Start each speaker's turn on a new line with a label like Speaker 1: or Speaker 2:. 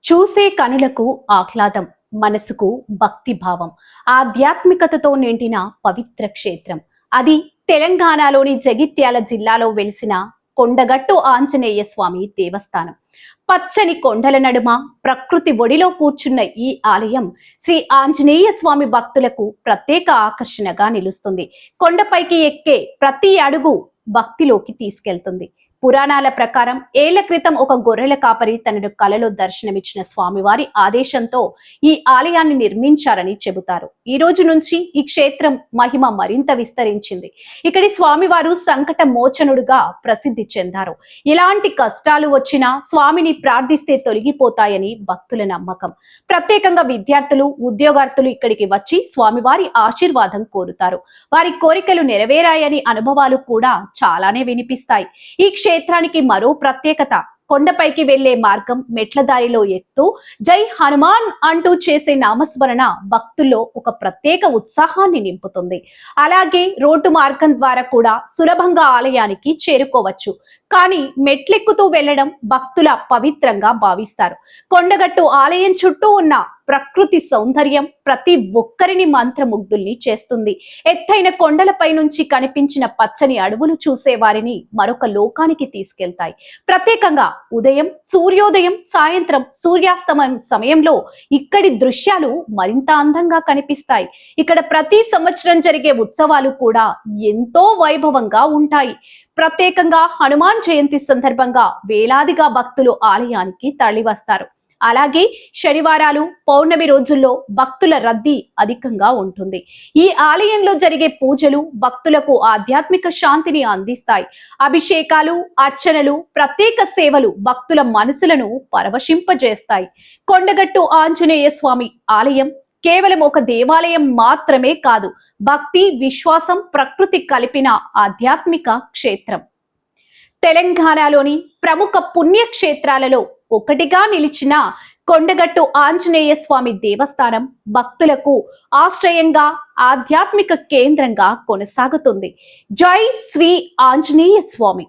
Speaker 1: చూసే కనులకు ఆహ్లాదం, మనసుకు భక్తి భావం, ఆధ్యాత్మికతతో నిండిన పవిత్ర క్షేత్రం. అది తెలంగాణలోని జగిత్యాల జిల్లాలో వెలిసిన కొండగట్టు ఆంజనేయ స్వామి దేవస్థానం. పచ్చని కొండల నడుమ ప్రకృతి ఒడిలో కూర్చున్న ఈ ఆలయం శ్రీ ఆంజనేయ స్వామి భక్తులకు ప్రత్యేక ఆకర్షణగా నిలుస్తుంది. కొండపైకి ఎక్కే ప్రతి అడుగు భక్తిలోకి తీసుకెళ్తుంది. పురాణాల ప్రకారం ఏళ్ల క్రితం ఒక గొర్రెల కాపరి తనను కలలో దర్శనమిచ్చిన స్వామివారి ఆదేశంతో ఈ ఆలయాన్ని నిర్మించారని చెబుతారు. ఈ రోజు నుంచి ఈ క్షేత్రం మహిమ మరింత విస్తరించింది. ఇక్కడి స్వామివారు సంకట మోచనుడుగా ప్రసిద్ధి చెందారు. ఎలాంటి కష్టాలు వచ్చినా స్వామిని ప్రార్థిస్తే తొలగిపోతాయని భక్తుల నమ్మకం. ప్రత్యేకంగా విద్యార్థులు, ఉద్యోగార్థులు ఇక్కడికి వచ్చి స్వామివారి ఆశీర్వాదం కోరుతారు. వారి కోరికలు నెరవేరాయని అనుభవాలు కూడా చాలానే వినిపిస్తాయి. ఈ క్షేత్రానికి మరో ప్రత్యేకత, కొండపైకి వెళ్లే మార్గం మెట్ల దారిలో ఎక్కుతూ జై హనుమాన్ అంటూ చేసే నామస్మరణ భక్తుల్లో ఒక ప్రత్యేక ఉత్సాహాన్ని నింపుతుంది. అలాగే రోడ్డు మార్గం ద్వారా కూడా సులభంగా ఆలయానికి చేరుకోవచ్చు. కానీ మెట్లెక్కుతూ వెళ్లడం భక్తుల పవిత్రంగా భావిస్తారు. కొండగట్టు ఆలయం చుట్టూ ఉన్న ప్రకృతి సౌందర్యం ప్రతి ఒక్కరిని మంత్రముగ్ధుల్ని చేస్తుంది. ఎత్తైన కొండలపై నుంచి కనిపించిన పచ్చని అడవులు చూసే వారిని మరొక లోకానికి తీసుకెళ్తాయి. ప్రత్యేకంగా ఉదయం, సూర్యోదయం, సాయంత్రం సూర్యాస్తమయం సమయంలో ఇక్కడి దృశ్యాలు మరింత అందంగా కనిపిస్తాయి. ఇక్కడ ప్రతి సంవత్సరం జరిగే ఉత్సవాలు కూడా ఎంతో వైభవంగా ఉంటాయి. ప్రత్యేకంగా హనుమాన్ జయంతి సందర్భంగా వేలాదిగా భక్తులు ఆలయానికి తరలివస్తారు. అలాగే శనివారాలు, పౌర్ణమి రోజుల్లో భక్తుల రద్దీ అధికంగా ఉంటుంది. ఈ ఆలయంలో జరిగే పూజలు భక్తులకు ఆధ్యాత్మిక శాంతిని అందిస్తాయి. అభిషేకాలు, అర్చనలు, ప్రత్యేక సేవలు భక్తుల మనసులను పరవశింపజేస్తాయి. కొండగట్టు ఆంజనేయ స్వామి ఆలయం కేవలం ఒక దేవాలయం మాత్రమే కాదు, భక్తి, విశ్వాసం, ప్రకృతి కలిపిన ఆధ్యాత్మిక క్షేత్రం. తెలంగాణలోని ప్రముఖ పుణ్యక్షేత్రాలలో ఒకటిగా నిలిచిన కొండగట్టు ఆంజనేయ స్వామి దేవస్థానం భక్తులకు ఆశ్రయంగా, ఆధ్యాత్మిక కేంద్రంగా కొనసాగుతుంది. జై శ్రీ ఆంజనేయ స్వామి.